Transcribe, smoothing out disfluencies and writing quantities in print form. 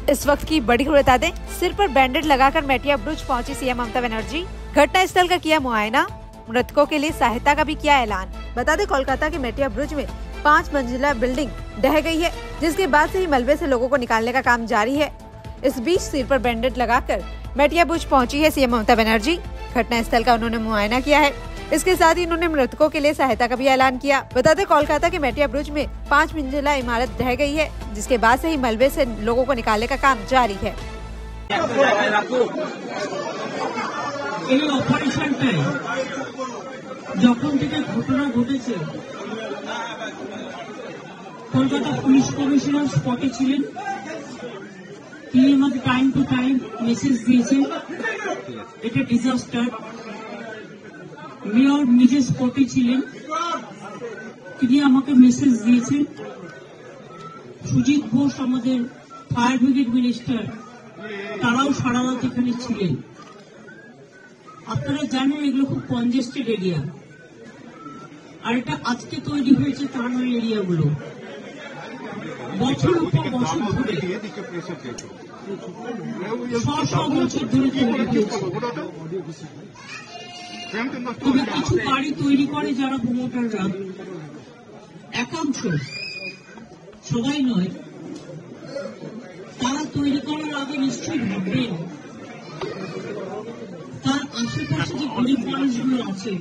इस वक्त की बड़ी खबर बता दें, सिर पर बैंडेड लगाकर मेटिया ब्रुज पहुंची सीएम ममता बनर्जी। घटनास्थल का किया मुआयना, मृतकों के लिए सहायता का भी किया ऐलान। बता दें, कोलकाता के मेटिया ब्रुज में 5 मंजिला बिल्डिंग ढह गई है, जिसके बाद से ही मलबे से लोगों को निकालने का काम जारी है। इस बीच सिर पर बैंडेड लगाकर मेटिया ब्रुज पहुंची है सीएम ममता बनर्जी। घटनास्थल का उन्होंने मुआयना किया है। इसके साथ ही उन्होंने मृतकों के लिए सहायता का भी ऐलान किया। बता दें, कोलकाता के मेटिया ब्रुज में 5 मंजिला इमारत ढह गई है, जिसके बाद से ही मलबे से लोगों को निकालने का काम जारी है। এই অপারেশনটাই যখন থেকে ঘটনা ঘটেছে, কলকাতা পুলিশ কমিশনার স্পটে ছিলেন। তিনি আমাকে টাইম টু টাইম মেসেজ দিয়েছেন এটা ডিজাস্টার। মেয়র নিজে স্পটে ছিলেন, তিনি আমাকে মেসেজ দিয়েছেন। সুজিত ঘোষ আমাদের ফায়ার ব্রিগেড মিনিস্টার, তারাও সারা রাত এখানে ছিলেন। আপনারা জানেন এগুলো খুব কনজেস্টেড এরিয়া, আর এটা আজকে তৈরি হয়েছে তা নয়। এরিয়াগুলো বছর পর বছর ধরে বছর ধরে তৈরি হয়েছে। তবে কিছু বাড়ি তৈরি করে যারা প্রমোটাররা, একাংশ, সবাই নয়, তারা তৈরি করার আগে নিশ্চয়ই ভাববেন তার আশেপাশে যে গরিব মানুষগুলো আছে